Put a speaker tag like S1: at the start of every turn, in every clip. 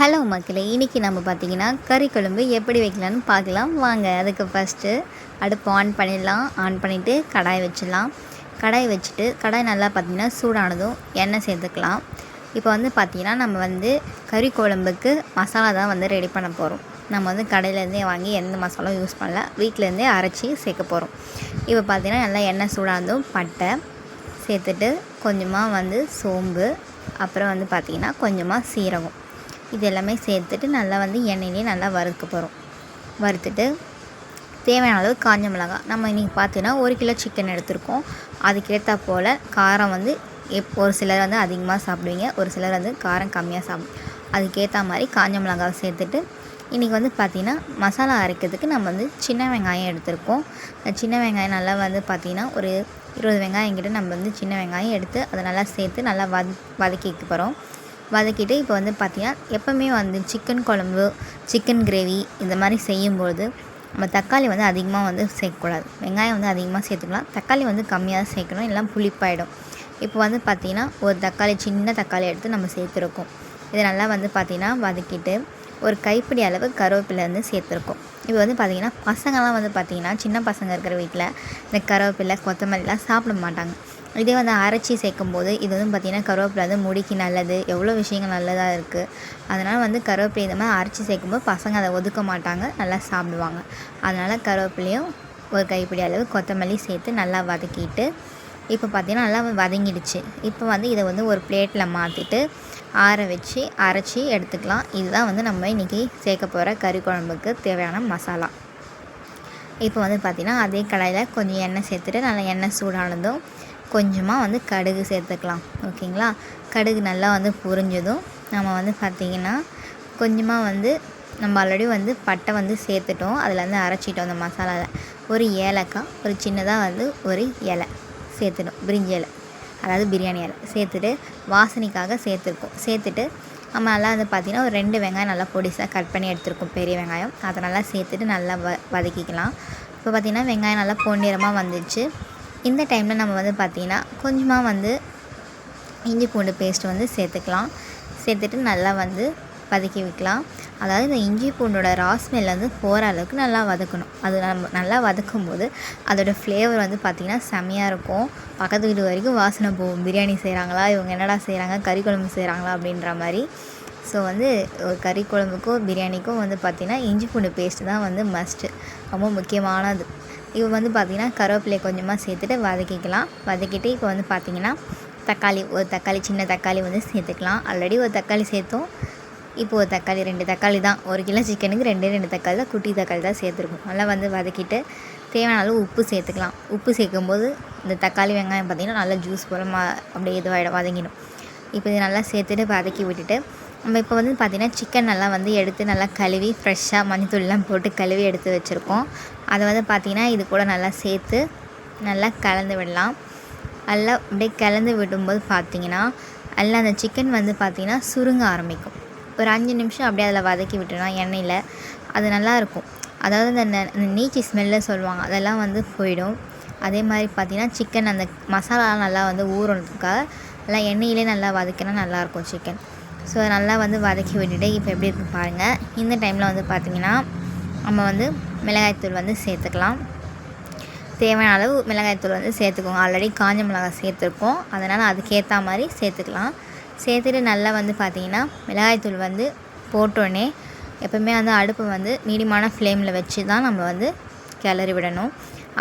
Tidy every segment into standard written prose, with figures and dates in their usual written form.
S1: Hello மக்களே, இன்றைக்கி நம்ம பார்த்திங்கன்னா கறி குழம்பு எப்படி வைக்கலான்னு பார்க்கலாம் வாங்க. அதுக்கு ஃபஸ்ட்டு அடுப்பு ஆன் பண்ணிடலாம். ஆன் பண்ணிவிட்டு கடாய் வச்சிடலாம். கடாய் வச்சுட்டு கடாய் நல்லா பார்த்திங்கன்னா சூடானதும் எண்ணெய் சேர்த்துக்கலாம். இப்போ பார்த்திங்கன்னா நம்ம கறி குழம்புக்கு மசாலா தான் ரெடி பண்ண போகிறோம். நம்ம கடையிலேருந்தே வாங்கி எந்த மசாலாவும் யூஸ் பண்ணல, வீட்டிலேருந்தே அரைச்சி சேர்க்க போகிறோம். இப்போ பார்த்திங்கன்னா நல்லா எண்ணெய் சூடானதும் பட்டை சேர்த்துட்டு கொஞ்சமாக சோம்பு, அப்புறம் பார்த்திங்கன்னா கொஞ்சமாக சீரகம், இது எல்லாமே சேர்த்துட்டு நல்லா எண்ணெயிலே நல்லா வறுக்க போகிறோம். வறுத்துட்டு தேவையான அளவு காஞ்ச மிளகாய், நம்ம இன்றைக்கி பார்த்தீங்கன்னா 1 கிலோ சிக்கன் எடுத்துருக்கோம். அதுக்கேற்ற போல் காரம் ஒரு சிலர் அதிகமாக சாப்பிடுவீங்க, ஒரு சிலர் காரம் கம்மியாக சாப்பிடுவோம். அதுக்கேற்ற மாதிரி காஞ்ச மிளகாய் சேர்த்துட்டு இன்றைக்கி பார்த்திங்கன்னா மசாலா அரைக்கிறதுக்கு நம்ம சின்ன வெங்காயம் எடுத்துருக்கோம். சின்ன வெங்காயம் நல்லா பார்த்திங்கன்னா ஒரு 20 வெங்காயம் கிட்ட நம்ம சின்ன வெங்காயம் எடுத்து அதை நல்லா சேர்த்து நல்லா வதக்கிக்க போகிறோம். வதக்கிட்டு இப்போ பார்த்திங்கன்னா எப்போவுமே சிக்கன் குழம்பு, சிக்கன் கிரேவி இந்த மாதிரி செய்யும்போது நம்ம தக்காளி அதிகமாக சேர்க்கக்கூடாது. வெங்காயம் அதிகமாக சேர்த்துக்கலாம், தக்காளி கம்மியாக சேர்க்கணும், எல்லாம் புளிப்பாயிடும். இப்போ பார்த்திங்கன்னா ஒரு தக்காளி, சின்ன தக்காளி எடுத்து நம்ம சேர்த்துருக்கோம். இதை நல்லா பார்த்திங்கன்னா வதக்கிட்டு ஒரு கைப்பிடி அளவு கருவேப்பிலை சேர்த்துருக்கோம். இப்போ பார்த்திங்கன்னா பசங்கள்லாம் பார்த்திங்கன்னா சின்ன பசங்க இருக்கிற வீட்டில் இந்த கருவேப்பிலை, கொத்தமல்லிலாம் சாப்பிட மாட்டாங்க. இதே அரைச்சி சேர்க்கும்போது இது பார்த்திங்கன்னா கருவேப்பிலை முடிக்கு நல்லது, எவ்வளோ விஷயங்கள் நல்லதாக இருக்குது. அதனால் கருவேப்பிலை இந்த மாதிரி அரைச்சி சேர்க்கும்போது பசங்க அதை ஒதுக்க மாட்டாங்க, நல்லா சாப்பிடுவாங்க. அதனால் கருவேப்பிலையும் ஒரு கைப்பிடி அளவு கொத்தமல்லி சேர்த்து நல்லா வதக்கிட்டு இப்போ பார்த்திங்கன்னா நல்லா வதங்கிடுச்சு. இப்போ இதை ஒரு பிளேட்டில் மாற்றிட்டு ஆற வச்சு அரைச்சி எடுத்துக்கலாம். இதுதான் நம்ம இன்றைக்கி சேர்க்க போகிற கறி குழம்புக்கு தேவையான மசாலா. இப்போ பார்த்திங்கன்னா அதே கடாயில் கொஞ்சம் எண்ணெய் சேர்த்துட்டு நல்லா எண்ணெய் சூடானதும் கொஞ்சமாக கடுகு சேர்த்துக்கலாம். ஓகேங்களா? கடுகு நல்லா பொரிஞ்சதும் நம்ம பார்த்திங்கன்னா கொஞ்சமாக நம்ம ஆல்ரெடி பட்டை சேர்த்துட்டோம், அதில் அரைச்சிட்டோம். அந்த மசாலாவில் ஒரு ஏலக்காய், ஒரு சின்னதாக ஒரு இலை சேர்த்துட்டோம், பிரிஞ்சி இலை, அதாவது பிரியாணி இலை சேர்த்துட்டு வாசனைக்காக சேர்த்துருக்கோம். சேர்த்துட்டு நம்ம நல்லா பார்த்திங்கன்னா ஒரு 2 வெங்காயம் நல்லா பொடிசாக கட் பண்ணி எடுத்துருக்கோம், பெரிய வெங்காயம். அதை நல்லா சேர்த்துட்டு நல்லா வதக்கிக்கலாம். இப்போ பார்த்திங்கன்னா வெங்காயம் நல்லா பொன்னிறமாக வந்துடுச்சு. இந்த டைமில் நம்ம பார்த்திங்கன்னா கொஞ்சமாக இஞ்சி பூண்டு பேஸ்ட் சேர்த்துக்கலாம். சேர்த்துட்டு நல்லா வதக்கி வைக்கலாம். அதாவது இந்த இஞ்சி பூண்டோட ஸ்மெல் போகிற அளவுக்கு நல்லா வதக்கணும். அது நம்ம நல்லா வதக்கும்போது அதோடய ஃப்ளேவர் பார்த்திங்கன்னா செம்மையாக இருக்கும். பக்கத்து வீடு வரைக்கும் வாசனை போகும், பிரியாணி செய்கிறாங்களா, இவங்க என்னடா செய்கிறாங்க, கறி குழம்பு செய்கிறாங்களா அப்படின்ற மாதிரி. ஸோ ஒரு கறி குழம்புக்கும் பிரியாணிக்கும் பார்த்திங்கன்னா இஞ்சி பூண்டு பேஸ்ட்டு தான் மஸ்ட்டு, ரொம்ப முக்கியமானது. இப்போ பார்த்திங்கன்னா கருவேப்பிலை கொஞ்சமாக சேர்த்துட்டு வதக்கிக்கலாம். வதக்கிட்டு இப்போ பார்த்திங்கன்னா ஒரு தக்காளி, சின்ன தக்காளி சேர்த்துக்கலாம். ஆல்ரெடி ஒரு தக்காளி சேர்த்தோம், இப்போ ஒரு தக்காளி, 2 தக்காளி தான். 1 கிலோ சிக்கனுக்கு 2 தக்காளி தான், குட்டி தக்காளி தான் சேர்த்துருக்கோம். நல்லா வதக்கிட்டு தேவையான அளவு உப்பு சேர்த்துக்கலாம். உப்பு சேர்க்கும்போது இந்த தக்காளி வெங்காயம் பார்த்திங்கன்னா நல்லா ஜூஸ் போல் அப்படியே இதுவாகிடும், வதங்கிடும். இப்போ இது நல்லா சேர்த்துட்டு வதக்கி விட்டுட்டு நம்ம இப்போ பார்த்திங்கன்னா சிக்கன் நல்லா எடுத்து நல்லா கழுவி ஃப்ரெஷ்ஷாக மஞ்சத்தூள்லாம் போட்டு கழுவி எடுத்து வச்சுருக்கோம். அதை பார்த்திங்கன்னா இது கூட நல்லா சேர்த்து நல்லா கலந்து விடலாம். நல்லா அப்படியே கலந்து விடும்போது பார்த்திங்கன்னா நல்லா அந்த சிக்கன் பார்த்திங்கன்னா சுருங்க ஆரம்பிக்கும். ஒரு 5 நிமிஷம் அப்படியே அதில் வதக்கி விட்டோம்னா எண்ணெயில் அது நல்லாயிருக்கும். அதாவது அந்த நீச்சி ஸ்மெல்லு சொல்லுவாங்க, அதெல்லாம் போயிடும். அதே மாதிரி பார்த்திங்கன்னா சிக்கன் அந்த மசாலாலாம் நல்லா ஊறணுக்காக நல்லா எண்ணெயிலே நல்லா வதக்கினா நல்லாயிருக்கும் சிக்கன். ஸோ நல்லா வதக்கி விட்டுட்டு இப்போ எப்படி இருக்குது பாருங்கள். இந்த டைமில் பார்த்திங்கன்னா நம்ம மிளகாய்த்தூள் சேர்த்துக்கலாம். தேவையான அளவு மிளகாய்த்தூள் சேர்த்துக்கோங்க. ஆல்ரெடி காஞ்ச மிளகாய் சேர்த்துருக்கோம், அதனால் அதுக்கேற்ற மாதிரி சேர்த்துக்கலாம். சேர்த்துட்டு நல்லா பார்த்திங்கன்னா மிளகாய்த்தூள் போட்டோடனே எப்போவுமே அடுப்பு மீடியமான ஃப்ளேமில் வச்சு தான் நம்ம கிளறி விடணும்.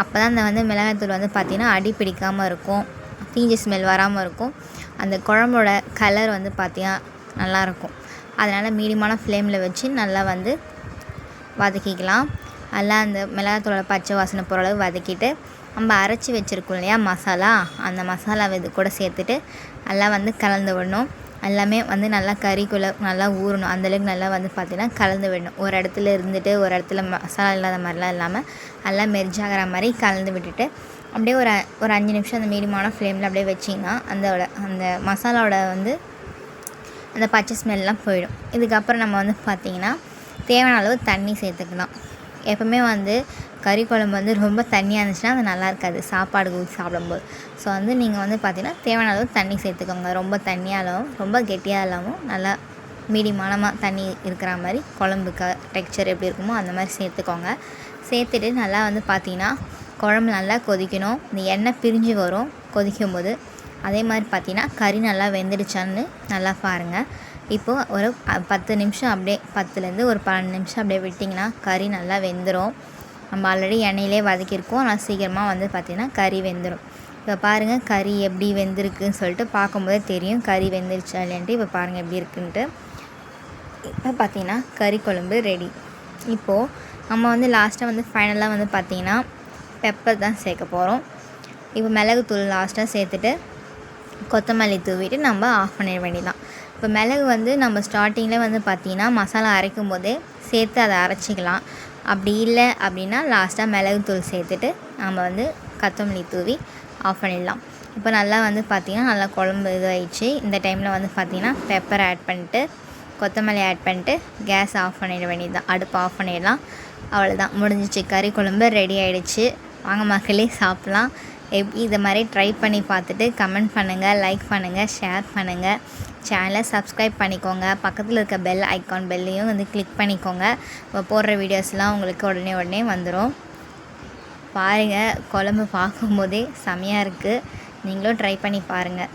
S1: அப்போ தான் அந்த மிளகாய்த்தூள் பார்த்திங்கன்னா அடி பிடிக்காமல் இருக்கும், தீஞ்ச ஸ்மெல் வராமல் இருக்கும். அந்த குழம்போட கலர் பார்த்திங்கன்னா நல்லாயிருக்கும். அதனால் மீடியமான ஃப்ளேமில் வச்சு நல்லா வதக்கிக்கலாம். நல்லா அந்த மிளகாய்த்தூளோட பச்சை வாசனை போகிற அளவு வதக்கிட்டு நம்ம அரைச்சி வச்சுருக்கோம் இல்லையா மசாலா, அந்த மசாலாவை இது கூட சேர்த்துட்டு நல்லா கலந்து விடணும். எல்லாமே நல்லா கறிக்குள்ளே நல்லா ஊறணும், அந்தளவுக்கு நல்லா பார்த்திங்கன்னா கலந்து விடணும். ஒரு இடத்துல இருந்துட்டு ஒரு இடத்துல மசாலா இல்லாத மாதிரிலாம் இல்லாமல் நல்லா மெர்ஜாகிற மாதிரி கலந்து விட்டுட்டு அப்படியே ஒரு 5 நிமிஷம் அந்த மீடியமான ஃப்ளேமில் அப்படியே வச்சிங்கன்னா அந்த மசாலாவோட அந்த பச்சை ஸ்மெல்லாம் போயிடும். இதுக்கப்புறம் நம்ம பார்த்திங்கன்னா தேவையான அளவு தண்ணி சேர்த்துக்கலாம். எப்போவுமே கறி குழம்பு ரொம்ப தண்ணியாக இருந்துச்சுன்னா அது நல்லா இருக்காது சாப்பாடு ஊற்றி சாப்பிடும்போது. ஸோ நீங்கள் பார்த்திங்கன்னா தேவையான அளவு தண்ணி சேர்த்துக்கோங்க. ரொம்ப தண்ணியாக இல்லாமல் ரொம்ப கெட்டியாக இல்லாமல் நல்லா மீடியமான தண்ணி இருக்கிற மாதிரி குழம்புக்கு டெக்ஸ்சர் எப்படி இருக்குமோ அந்த மாதிரி சேர்த்துக்கோங்க. சேர்த்துட்டு நல்லா வந்து பார்த்திங்கன்னா குழம்பு நல்லா கொதிக்கணும். இந்த எண்ணெய் பிரிஞ்சு வரும் கொதிக்கும் போது. அதே மாதிரி பார்த்திங்கன்னா கறி நல்லா வெந்துடுச்சான்னு நல்லா பாருங்கள். இப்போது ஒரு 10 நிமிஷம் அப்படியே 10லேருந்து ஒரு 12 நிமிஷம் அப்படியே விட்டிங்கன்னா கறி நல்லா வெந்துடும். நம்ம ஆல்ரெடி எண்ணெயிலே வதக்கியிருக்கோம். ஆனால் சீக்கிரமாக வந்து பார்த்திங்கன்னா கறி வெந்துடும். இப்போ பாருங்கள் கறி எப்படி வெந்திருக்குன்னு சொல்லிட்டு பார்க்கும்போதே தெரியும் கறி வெந்துருச்சா இல்லைன்ட்டு. இப்போ பாருங்கள் எப்படி இருக்குன்ட்டு. இப்போ பார்த்திங்கன்னா கறி குழம்பு ரெடி. இப்போது நம்ம வந்து லாஸ்ட்டாக வந்து ஃபைனலாக வந்து பார்த்திங்கன்னா பெப்பர் தான் சேர்க்க போகிறோம். இப்போ மிளகுத்தூள் லாஸ்ட்டாக சேர்த்துட்டு கொத்தமல்லி தூவிட்டு நம்ம ஆஃப் பண்ணிட வேண்டியதான். இப்போ மிளகு வந்து நம்ம ஸ்டார்டிங்கில் வந்து பார்த்திங்கன்னா மசாலா அரைக்கும் போதே சேர்த்து அதை அரைச்சிக்கலாம். அப்படி இல்லை அப்படின்னா லாஸ்ட்டாக மிளகுத்தூள் சேர்த்துட்டு நம்ம வந்து கொத்தமல்லி தூவி ஆஃப் பண்ணிடலாம். இப்போ நல்லா வந்து பார்த்திங்கன்னா நல்லா குழம்பு இதாகிடுச்சு. இந்த டைமில் வந்து பார்த்திங்கன்னா பெப்பர் ஆட் பண்ணிட்டு கொத்தமல்லி ஆட் பண்ணிட்டு கேஸ் ஆஃப் பண்ணிட வேண்டியது தான். அடுப்பு ஆஃப் பண்ணிடலாம். அவ்வளோதான், முடிஞ்சிச்சு. கறி குழம்பு ரெடி ஆகிடுச்சு. வாங்க மக்களே சாப்பிட்லாம். இதை மாதிரி ட்ரை பண்ணி பார்த்துட்டு கமெண்ட் பண்ணுங்கள், லைக் பண்ணுங்கள், ஷேர் பண்ணுங்கள். சேனலை சப்ஸ்கிரைப் பண்ணிக்கோங்க. பக்கத்தில் இருக்க பெல் ஐக்கான் பெல்லையும் வந்து கிளிக் பண்ணிக்கோங்க. இப்போ போடுற வீடியோஸ்லாம் உங்களுக்கு உடனே வந்துடும். பாருங்கள், குழம்பு பார்க்கும்போதே செமையாக இருக்குது. நீங்களும் ட்ரை பண்ணி பாருங்கள்.